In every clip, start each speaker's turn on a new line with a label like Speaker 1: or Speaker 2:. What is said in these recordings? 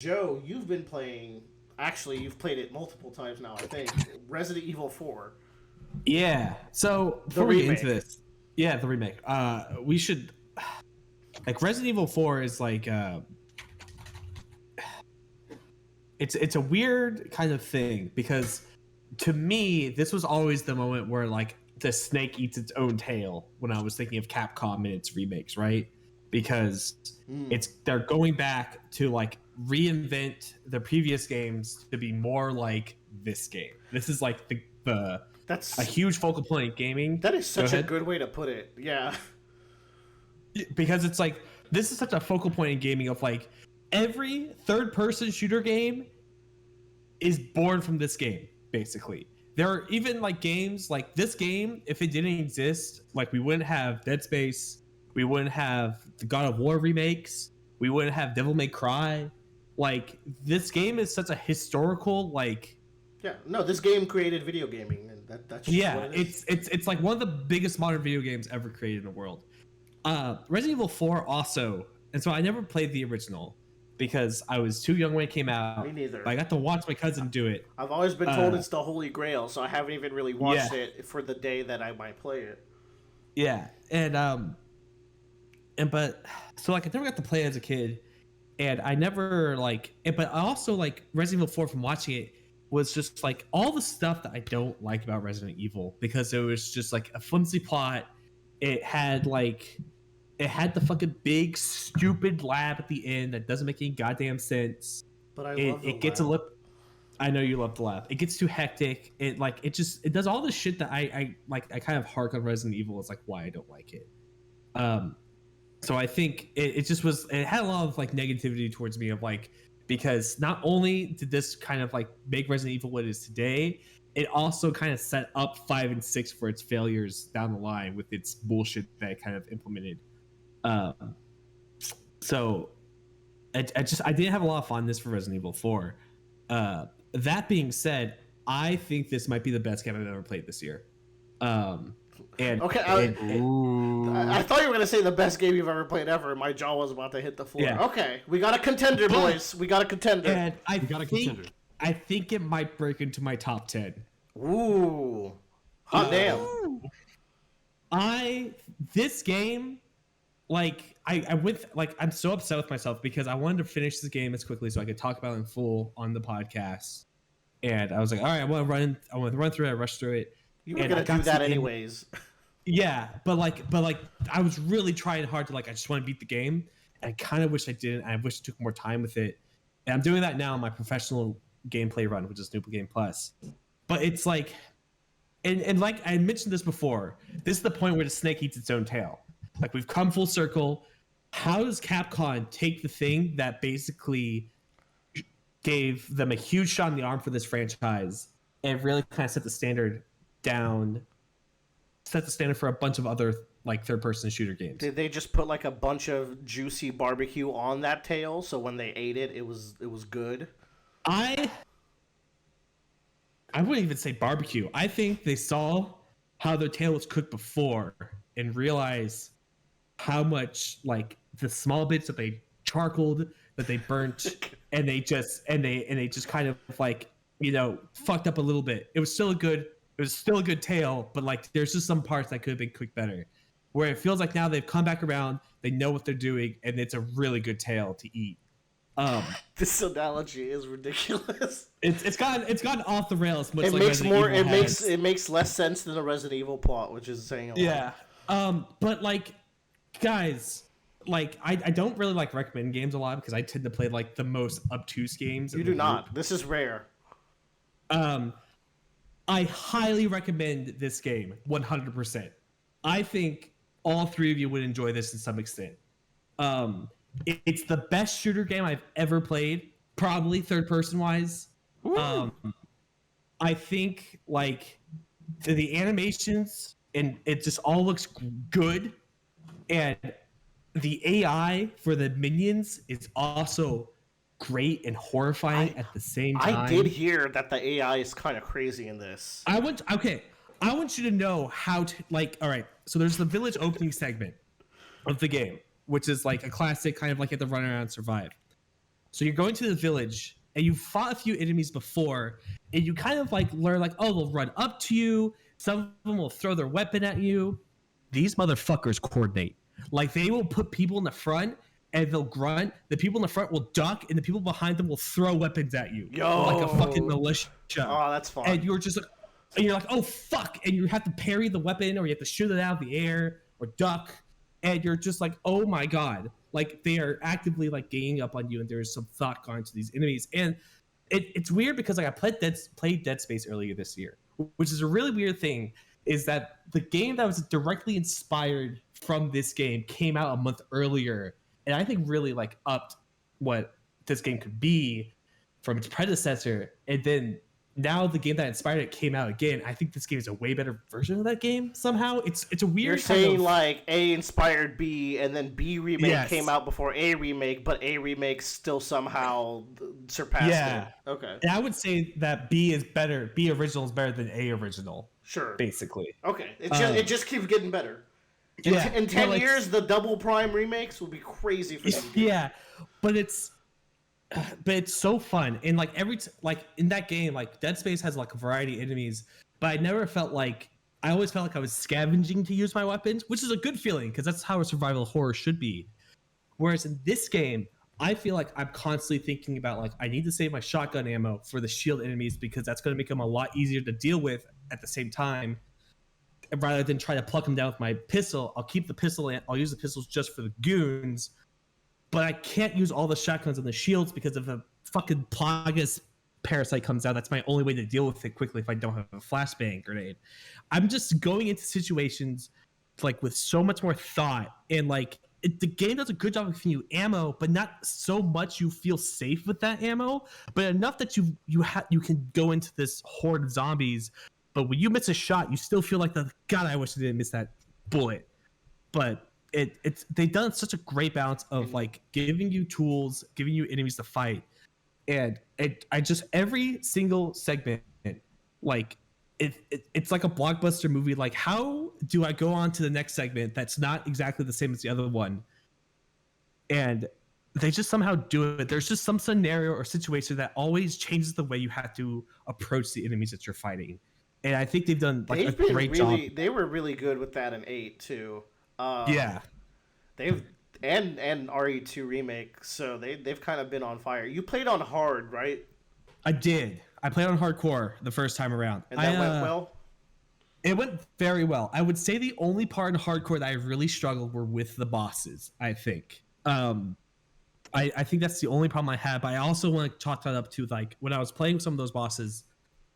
Speaker 1: Joe, you've been playing. Actually, you've played it multiple times now. I think Resident Evil 4,
Speaker 2: Yeah. So
Speaker 1: the
Speaker 2: before we get into
Speaker 1: remake.
Speaker 2: this, yeah, the remake. We should like Resident Evil 4 is like it's a weird kind of thing because to me this was always the moment where like the snake eats its own tail when I was thinking of Capcom and its remakes, right? Because
Speaker 1: Mm,
Speaker 2: it's they're going back to like reinvent the previous games to be more like this game. This is like the a
Speaker 1: that's
Speaker 2: huge focal point in gaming.
Speaker 1: that is
Speaker 2: Go
Speaker 1: such a
Speaker 2: ahead.
Speaker 1: good way to put it. Yeah,
Speaker 2: Because it's like this is such a focal point in gaming of like every third person shooter game is born from this game basically. There are even like games like this game, if it didn't exist, like we wouldn't have Dead Space, we wouldn't have the God of War remakes, we wouldn't have Devil May Cry. Like this game is such a historical like
Speaker 1: yeah. No, this game created video gaming, and that's just what
Speaker 2: yeah,
Speaker 1: it is.
Speaker 2: it's like one of the biggest modern video games ever created in the world. Resident Evil 4 also, and so I never played the original because I was too young when it came
Speaker 1: Me
Speaker 2: out. But
Speaker 1: neither.
Speaker 2: I got to watch my cousin do it.
Speaker 1: I've always been told
Speaker 2: Uh,
Speaker 1: it's the Holy Grail, so I haven't even really
Speaker 2: yeah,
Speaker 1: watched it for the day that I might play it.
Speaker 2: yeah, and but so like I never got to play it as a kid, and I never like, but I also like Resident Evil 4 from watching it was just like all the stuff that I don't like about Resident Evil because it was just like a flimsy plot. It had like it had the fucking big stupid lab at the end that doesn't make any goddamn sense.
Speaker 1: But I
Speaker 2: It
Speaker 1: love the
Speaker 2: it gets a
Speaker 1: lab.
Speaker 2: little. I know you love the lab. It gets too hectic. It like it does all this shit that I like. I kind of hark on Resident Evil as like why I don't like it. Um, so I think it just was. It had a lot of like negativity towards me of like because not only did this kind of like make Resident Evil what it is today, it also kind of set up 5 and 6 for its failures down the line with its bullshit that it kind of implemented. Um, so I didn't have a lot of fondness for Resident Evil 4. That being said, I think this might be the best game I've ever played this year. Um, and
Speaker 1: Okay, I
Speaker 3: Ooh.
Speaker 1: thought you were gonna say the best game you've ever played ever. My jaw was about to hit the floor.
Speaker 2: yeah,
Speaker 1: Okay, we got a contender,
Speaker 2: but
Speaker 1: boys. We got a contender.
Speaker 2: and I
Speaker 3: We got a contender.
Speaker 2: think I think it might break into my top 10.
Speaker 1: Ooh, hot damn.
Speaker 2: Ooh. I this game like I went like I'm so upset with myself because I wanted to finish this game as quickly so I could talk about it in full on the podcast. And I was like, all right, I want to run through it, I rushed through it.
Speaker 1: You were
Speaker 2: And I
Speaker 1: gonna do
Speaker 2: got to
Speaker 1: that
Speaker 2: the end.
Speaker 1: anyways.
Speaker 2: Yeah, but like I was really trying hard to like I just want to beat the game. And I kind of wish I didn't. I wish I took more time with it. And I'm doing that now in my professional gameplay run, which is New Game Plus. But it's like and like I mentioned this before, this is the point where the snake eats its own tail. Like we've come full circle. How does Capcom take the thing that basically gave them a huge shot in the arm for this franchise and really kind of down, set the standard for a bunch of other like third-person shooter games?
Speaker 1: Did they just put like a bunch of juicy barbecue on that tail, so when they ate it, it was good?
Speaker 2: I I wouldn't even say barbecue. I think they saw how their tail was cooked before and realized how much like the small bits that they charcoaled, that they burnt, and they just kind of like fucked up a little bit. It was still a good tail, but like there's just some parts that could have been cooked better. Where it feels like now they've come back around, they know what they're doing, and it's a really good tail to eat. Um,
Speaker 1: This analogy is ridiculous.
Speaker 2: it's gotten off the rails, much
Speaker 1: It
Speaker 2: like
Speaker 1: makes
Speaker 2: Resident
Speaker 1: more.
Speaker 2: Evil
Speaker 1: It makes
Speaker 2: has.
Speaker 1: it makes less sense than the Resident Evil plot, which is saying a lot.
Speaker 2: Yeah. But like, guys, like I don't really like recommend games a lot because I tend to play like the most obtuse games.
Speaker 1: You
Speaker 2: in
Speaker 1: do
Speaker 2: the group.
Speaker 1: not. This is rare.
Speaker 2: Um, I highly recommend this game 100%. I think all three of you would enjoy this to some extent. It's the best shooter game I've ever played, probably third person wise. Um, I think like the animations and it just all looks good, and the AI for the minions is also great and horrifying
Speaker 1: I
Speaker 2: at the same
Speaker 1: I
Speaker 2: time.
Speaker 1: did hear that the AI is kind of crazy in this.
Speaker 2: I want you to know how to like. All right, so there's the village opening segment of the game, which is like a classic kind of like you have to run around and survive. So you're going to the village and you fought a few enemies before, and you kind of like learn like, oh, they'll run up to you. Some of them will throw their weapon at you. These motherfuckers coordinate. Like they will put people in the front and they'll grunt. The people in the front will duck, and the people behind them will throw weapons at you like a fucking
Speaker 1: Yo.
Speaker 2: militia.
Speaker 1: Oh, that's
Speaker 2: And
Speaker 1: fun.
Speaker 2: you're just like, and you're like, oh fuck, and you have to parry the weapon, or you have to shoot it out of the air or duck, and you're just like, oh my god, like they are actively like ganging up on you, and there's some thought gone to these enemies, and it's weird because like I played Dead Space earlier this year, which is a really weird thing. Is that the game that was directly inspired from this game came out a month earlier, and I think really like upped what this game could be from its predecessor, and then now the game that inspired it came out again. I think this game is a way better version of that game somehow. It's a
Speaker 1: You're
Speaker 2: weird kind
Speaker 1: saying
Speaker 2: of
Speaker 1: like A inspired B, and then B remake
Speaker 2: Yes.
Speaker 1: came out before A remake, but A remake still somehow surpassed
Speaker 2: Yeah.
Speaker 1: it. Okay,
Speaker 2: and I would say that B is better. B original is better than A original,
Speaker 1: sure.
Speaker 2: basically.
Speaker 1: Okay, it just keeps getting better.
Speaker 2: Yeah,
Speaker 1: In 10
Speaker 2: like,
Speaker 1: years, the double prime remakes will be crazy for them.
Speaker 2: yeah, but it's so fun, and like like in that game, like Dead Space has like a variety of enemies, but I never felt like I always felt like I was scavenging to use my weapons, which is a good feeling because that's how a survival horror should be. Whereas in this game, I feel like I'm constantly thinking about like I need to save my shotgun ammo for the shield enemies because that's going to make them a lot easier to deal with at the same time. Rather than try to pluck them down with my pistol, I'll keep the pistol and I'll use the pistols just for the goons. But I can't use all the shotguns and the shields because if a fucking Plagas parasite comes out, that's my only way to deal with it quickly if I don't have a flashbang grenade. I'm just going into situations like with so much more thought, and like the game does a good job of giving you ammo, but not so much you feel safe with that ammo, but enough that you can go into this horde of zombies. But when you miss a shot, you still feel like God, I wish I didn't miss that bullet. But it's they've done such a great balance of like giving you tools, giving you enemies to fight, and I just every single segment, like it's like a blockbuster movie. Like, how do I go on to the next segment that's not exactly the same as the other one? And they just somehow do it. There's just some scenario or situation that always changes the way you have to approach the enemies that you're fighting. And I think they've done like a great job.
Speaker 1: They were really good with that in 8 too.
Speaker 2: Yeah.
Speaker 1: They've and RE2 remake, so they've kind of been on fire. You played on hard, right?
Speaker 2: I did. I played on hardcore the first time around.
Speaker 1: And that went well.
Speaker 2: It went very well. I would say the only part in hardcore that I really struggled were with the bosses, I think. I think that's the only problem I had, but I also want to chalk that up to like when I was playing with some of those bosses,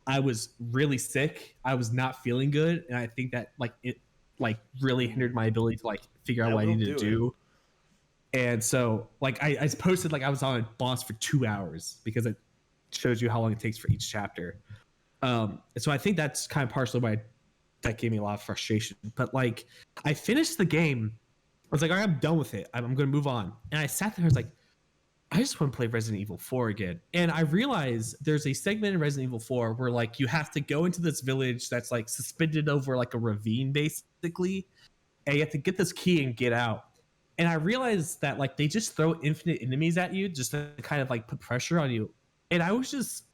Speaker 2: I was really sick. I was not feeling good, and I think that like it like really hindered my ability to like figure out what I needed to do. And so like I posted like I was on a boss for 2 hours because it shows you how long it takes for each chapter. And so I think that's kind of partially why that gave me a lot of frustration. But like I finished the game. I was like, all right, I'm done with it. I'm going to move on. And I sat there and was like, I just want to play Resident Evil 4 again. And I realized there's a segment in Resident Evil 4 where like you have to go into this village that's like suspended over like a ravine basically. And you have to get this key and get out. And I realized that like they just throw infinite enemies at you just to kind of like put pressure on you. And I was just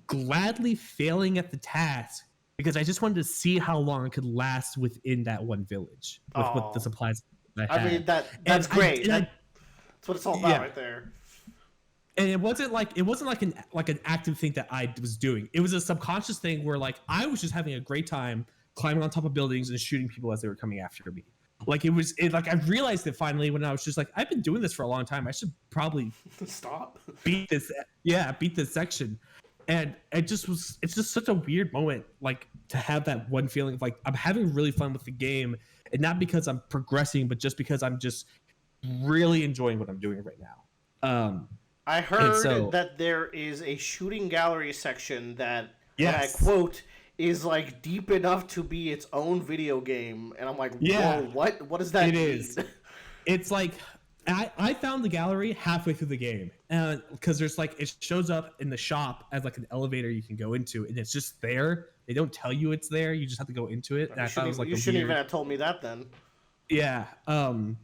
Speaker 2: gladly failing at the task because I just wanted to see how long it could last within that one village with what the supplies I had.
Speaker 1: I mean that's great. That's what it's all about right there.
Speaker 2: And it wasn't like an active thing that I was doing. It was a subconscious thing where like I was just having a great time climbing on top of buildings and shooting people as they were coming after me. Like like I realized it finally when I was just like, I've been doing this for a long time. I should probably
Speaker 1: stop.
Speaker 2: beat this section. And it's just such a weird moment, like to have that one feeling of like I'm having really fun with the game, and not because I'm progressing, but just because I'm just really enjoying what I'm doing right now.
Speaker 1: I heard that there is a shooting gallery section that,
Speaker 2: yes.
Speaker 1: and I quote, is like deep enough to be its own video game, and I'm like,
Speaker 2: yeah.
Speaker 1: whoa, what does that mean? It is.
Speaker 2: It's like I found the gallery halfway through the game, and because there's like it shows up in the shop as like an elevator you can go into, and it's just there. They don't tell you it's there. You just have to go into it. And I thought it was like
Speaker 1: you shouldn't even have told me that then.
Speaker 2: Yeah. And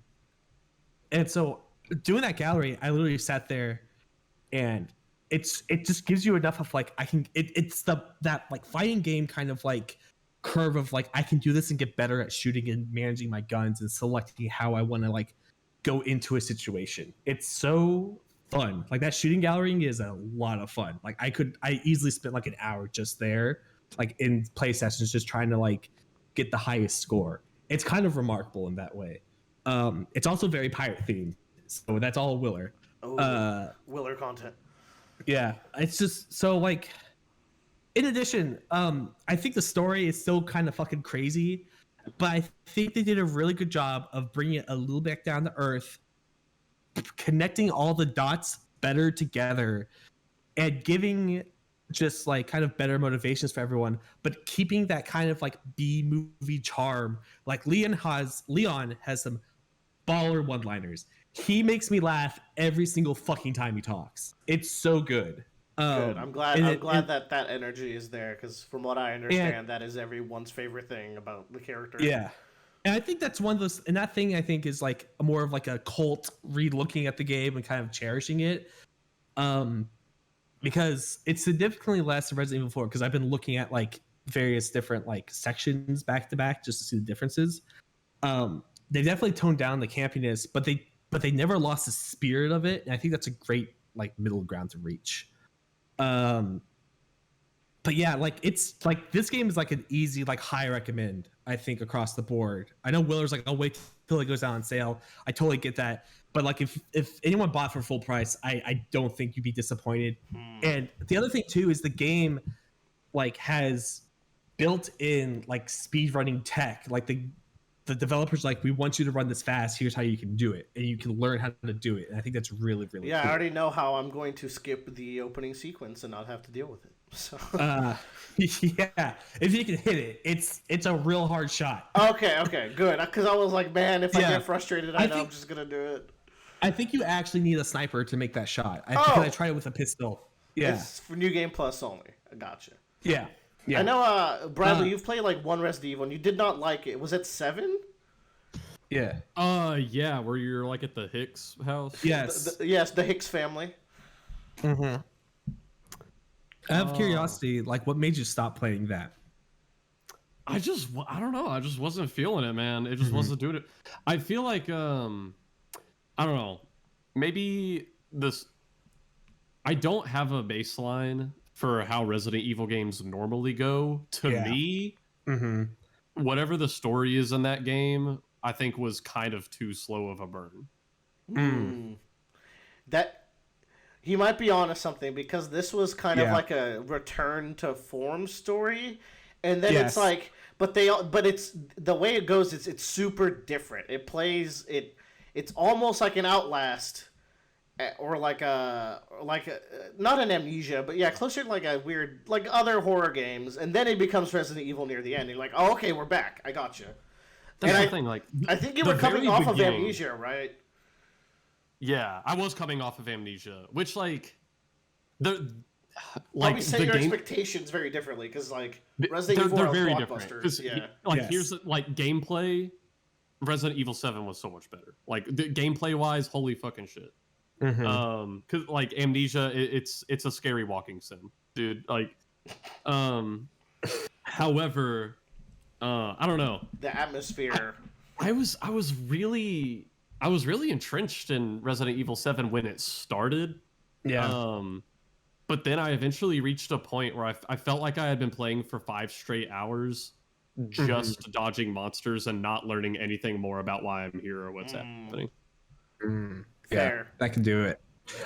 Speaker 2: so doing that gallery, I literally sat there and it just gives you enough of like it's that like fighting game kind of like curve of like I can do this and get better at shooting and managing my guns and selecting how I want to like go into a situation. It's so fun. Like that shooting gallery is a lot of fun. Like I easily spent like an hour just there, like in play sessions, just trying to like get the highest score. It's kind of remarkable in that way. It's also very pirate themed, so that's all Willer.
Speaker 1: Oh,
Speaker 2: Uh,
Speaker 1: Willer content.
Speaker 2: yeah, it's just so like. In addition, I think the story is still kind of fucking crazy, but I think they did a really good job of bringing it a little bit down to earth, connecting all the dots better together, and giving just like kind of better motivations for everyone, but keeping that kind of like B movie charm. Like Leon has some baller one-liners. He makes me laugh every single fucking time he talks. It's so good.
Speaker 1: Good. I'm glad.
Speaker 2: And
Speaker 1: I'm
Speaker 2: it,
Speaker 1: glad that that energy is there because, from what I
Speaker 2: and
Speaker 1: understand, that is everyone's favorite thing about the character.
Speaker 2: yeah. And I think that's one of those, and that thing I think is like more of like a cult re-looking at the game and kind of cherishing it. Um, because it's significantly less than Resident Evil 4. Because I've been looking at like various different like sections back to back just to see the differences. They definitely toned down the campiness, but they never lost the spirit of it, and I think that's a great like middle ground to reach. Um, but yeah, like it's like this game is like an easy like high recommend I think across the board. I know Willer's like I'll wait till it goes out on sale. I totally get that, but like if anyone bought for full price, I don't think you'd be disappointed.
Speaker 1: Hmm.
Speaker 2: And the other thing too is the game like has built in like speed running tech. Like the developers like we want you to run this fast. Here's how you can do it, and you can learn how to do it. And I think that's really really
Speaker 1: Yeah, I
Speaker 2: cool.
Speaker 1: already know how I'm going to skip the opening sequence and not have to deal with it. So.
Speaker 2: Uh, yeah, if you can hit it, it's a real hard shot.
Speaker 1: Okay, good. Because I was like, man, if I
Speaker 2: Yeah,
Speaker 1: get frustrated, I know I'm just gonna do it.
Speaker 2: I think you actually need a sniper to make that shot. Because I
Speaker 1: Oh,
Speaker 2: tried it with a pistol. Yeah,
Speaker 1: it's for New Game Plus only. I gotcha.
Speaker 2: yeah,
Speaker 1: I
Speaker 2: yeah.
Speaker 1: know,
Speaker 2: Uh,
Speaker 1: Bradley, you've played like one Resident Evil and you did not like it. Was it 7?
Speaker 2: yeah.
Speaker 3: Yeah, where you're like at the Hicks house.
Speaker 2: Yes.
Speaker 1: Yes, the Hicks family.
Speaker 2: Mm-hmm. Out of curiosity, like, what made you stop playing that?
Speaker 3: I don't know. I just wasn't feeling it, man. It just wasn't doing it. I feel like I don't know. Maybe this. I don't have a baseline for how Resident Evil games normally go. To
Speaker 2: Yeah.
Speaker 3: me,
Speaker 2: Mm-hmm.
Speaker 3: whatever the story is in that game, I think was kind of too slow of a burn.
Speaker 1: Hmm. That he might be onto something because this was kind of
Speaker 2: Yeah.
Speaker 1: like a return to form story, and then it's
Speaker 2: Yes.
Speaker 1: like, but it's the way it goes. It's super different. It plays it. It's almost like an Outlast, or like a not an Amnesia, but yeah, closer to like a weird like other horror games. And then it becomes Resident Evil near the end. You're like, oh, okay, we're back. I gotcha.
Speaker 3: That's
Speaker 1: And
Speaker 3: the thing. Like,
Speaker 1: I think you
Speaker 3: the
Speaker 1: were coming
Speaker 3: very
Speaker 1: off of
Speaker 3: beginning-
Speaker 1: Amnesia, right?
Speaker 3: Yeah, I was coming off of Amnesia, which like the
Speaker 1: Probably set
Speaker 3: the
Speaker 1: your
Speaker 3: game
Speaker 1: expectations very differently because like
Speaker 3: th-
Speaker 1: Resident Evil
Speaker 3: they're
Speaker 1: are
Speaker 3: very different.
Speaker 1: blockbusters.
Speaker 3: 'Cause
Speaker 1: Yeah.
Speaker 3: like
Speaker 2: Yes.
Speaker 3: here's like gameplay. Resident Evil 7 was so much better. Like gameplay wise, holy fucking shit.
Speaker 2: Mm-hmm.
Speaker 3: Cause like Amnesia, it's a scary walking sim, dude. Like, however, I don't know.
Speaker 1: The atmosphere.
Speaker 3: I was really entrenched in Resident Evil 7 when it started.
Speaker 2: Yeah.
Speaker 3: But then I eventually reached a point where I felt like I had been playing for 5 straight hours, just dodging monsters and not learning anything more about why I'm here or what's happening.
Speaker 1: Fair.
Speaker 2: That can do it.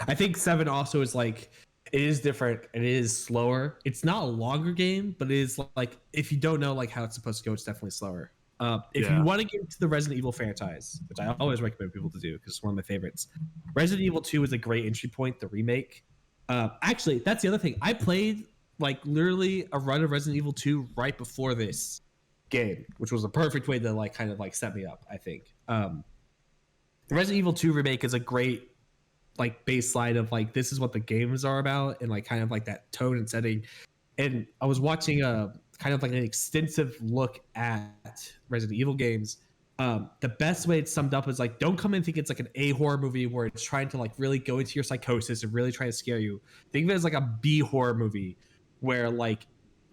Speaker 2: I think 7 also is like it is different and it is slower. It's not a longer game, but it is like if you don't know like how it's supposed to go, it's definitely slower. If
Speaker 3: Yeah.
Speaker 2: you want to get into the Resident Evil franchise, which I always recommend people to do because it's one of my favorites, Resident Evil 2 is a great entry point. The remake. Actually, that's the other thing. I played like literally a run of Resident Evil 2 right before this game, which was a perfect way to like kind of like set me up. I think. Resident Evil 2 remake is a great like baseline of like this is what the games are about and like kind of like that tone and setting. And I was watching a kind of like an extensive look at Resident Evil games, The best way it's summed up is like, don't come and think it's like an A horror movie where it's trying to like really go into your psychosis and really try to scare you. Think of it as like a B horror movie where like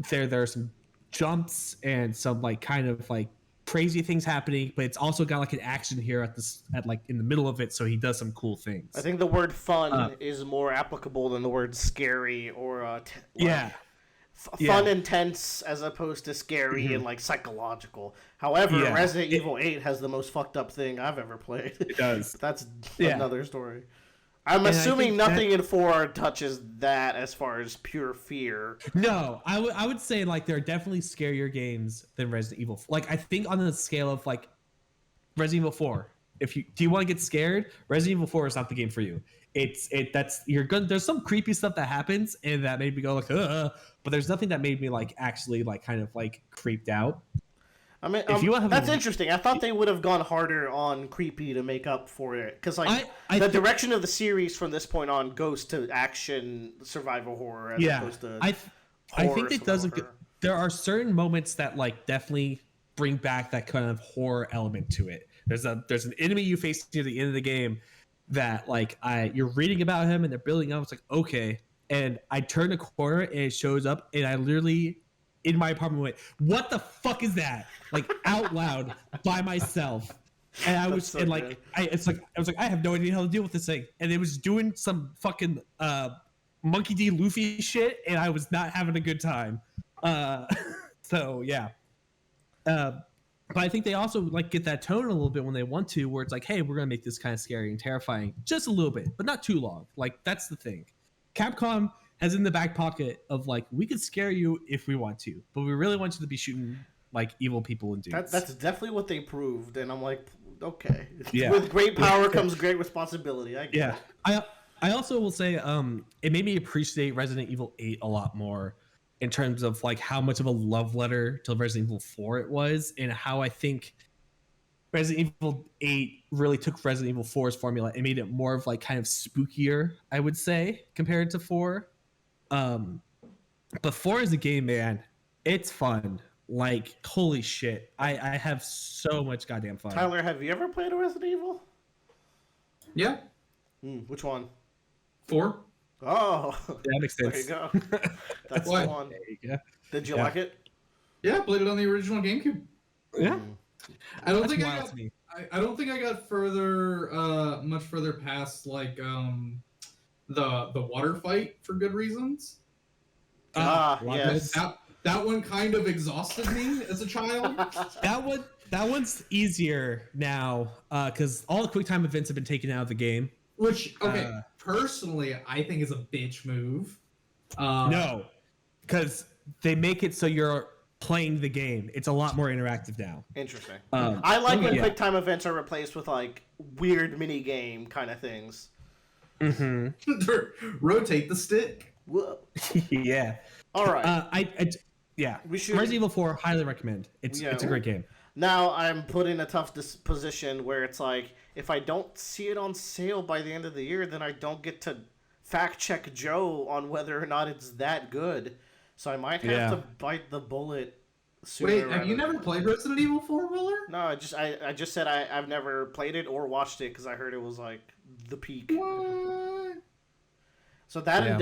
Speaker 2: there are some jumps and some like kind of like crazy things happening, but it's also got like an action here at like in the middle of it, so he does some cool things.
Speaker 1: I think the word "fun" is more applicable than the word "scary" or
Speaker 2: yeah.
Speaker 1: fun and tense as opposed to scary and like psychological. However, Resident Evil 8 has the most fucked up thing I've ever played.
Speaker 2: It does.
Speaker 1: That's another story. I'm assuming nothing in 4 touches that as far as pure fear.
Speaker 2: No, I would say like there are definitely scarier games than Resident Evil. Like I think on the scale of like Resident Evil 4, do you want to get scared? Resident Evil 4 is not the game for you. There's some creepy stuff that happens and that made me go like, but there's nothing that made me like actually like kind of like creeped out.
Speaker 1: I mean, that's interesting. I thought they would have gone harder on creepy to make up for it, because like the direction of the series from this point on goes to action survival horror as opposed to
Speaker 2: I think it does. There are certain moments that like definitely bring back that kind of horror element to it. There's an enemy you face near the end of the game that like you're reading about him and they're building up. It's like, okay, and I turn a corner and it shows up, and I literally in my apartment went, "What the fuck is that?" Like out loud by myself, and I was and like I was like I have no idea how to deal with this thing, and it was doing some fucking Monkey D. Luffy shit, and I was not having a good time. So yeah. But I think they also like get that tone a little bit when they want to, where it's like, hey, we're gonna make this kind of scary and terrifying, just a little bit, but not too long. Like that's the thing. Capcom has in the back pocket of like, we could scare you if we want to, but we really want you to be shooting like evil people and dudes.
Speaker 1: That's definitely what they proved, and I'm like, okay. Yeah. With great power comes great responsibility. I get it.
Speaker 2: I also will say, it made me appreciate Resident Evil 8 a lot more in terms of like how much of a love letter to Resident Evil 4 it was, and how I think Resident Evil 8 really took Resident Evil 4's formula and made it more of like kind of spookier, I would say, compared to 4. But 4 is a game, man. It's fun. Like, holy shit. I have so much goddamn fun.
Speaker 1: Tyler, have you ever played a Resident Evil?
Speaker 4: Yeah.
Speaker 1: Which one?
Speaker 4: 4.
Speaker 1: Oh.
Speaker 2: Yeah, that makes sense.
Speaker 1: There you go. That's the one.
Speaker 2: There you go.
Speaker 1: Did you like it?
Speaker 4: Yeah, I played it on the original GameCube.
Speaker 2: Yeah.
Speaker 4: I don't think I got further, much further past like the water fight for good reasons.
Speaker 1: Yes.
Speaker 4: That one kind of exhausted me as a child.
Speaker 2: That one's easier now because all the quick time events have been taken out of the game.
Speaker 4: Which, personally, I think is a bitch move.
Speaker 2: No, because they make it so you're playing the game. It's a lot more interactive now.
Speaker 1: Interesting. I like when quick time events are replaced with like weird mini game kind of things.
Speaker 2: Mm-hmm.
Speaker 4: Rotate the stick.
Speaker 1: Whoa.
Speaker 2: Yeah.
Speaker 1: All right.
Speaker 2: We should. Resident Evil 4, highly recommend. It's a great game.
Speaker 1: Now I'm put in a tough position where it's like, if I don't see it on sale by the end of the year, then I don't get to fact check Joe on whether or not it's that good. So I might have to bite the bullet sooner.
Speaker 4: Wait, have you never played Resident Evil 4, Willer?
Speaker 1: No, I just said I've never played it or watched it because I heard it was like the peak.
Speaker 4: What?
Speaker 1: So that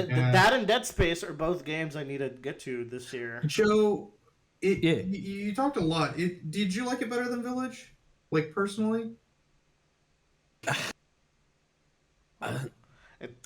Speaker 1: and Dead Space are both games I need to get to this year.
Speaker 4: Joe, you talked a lot. Did you like it better than Village? Like, personally?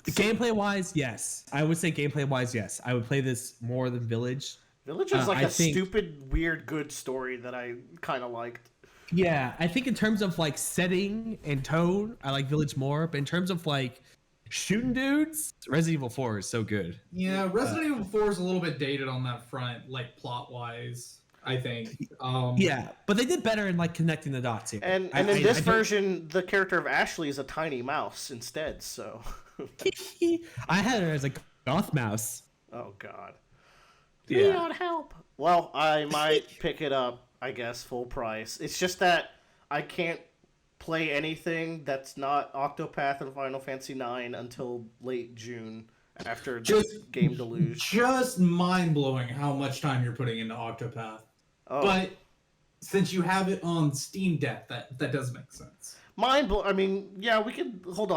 Speaker 2: Gameplay-wise, yes. I would say gameplay-wise, yes. I would play this more than Village.
Speaker 1: Village is like stupid, weird, good story that I kind of liked.
Speaker 2: Yeah, I think in terms of like setting and tone, I like Village more. But in terms of like shooting dudes, Resident Evil 4 is so good.
Speaker 4: Yeah, Resident Evil 4 is a little bit dated on that front, like plot-wise, I think.
Speaker 2: Yeah, but they did better in like connecting the dots here.
Speaker 1: And in this version, the character of Ashley is a tiny mouse instead, so...
Speaker 2: I had her as a goth mouse.
Speaker 1: Oh, God.
Speaker 2: Yeah.
Speaker 1: Leon, help! Well, I might pick it up, I guess, full price. It's just that I can't play anything that's not Octopath and Final Fantasy IX until late June after the game deluge.
Speaker 4: Just mind-blowing how much time you're putting into Octopath.
Speaker 1: Oh.
Speaker 4: But since you have it on Steam Deck, that does make sense.
Speaker 1: I mean, yeah, we could hold on.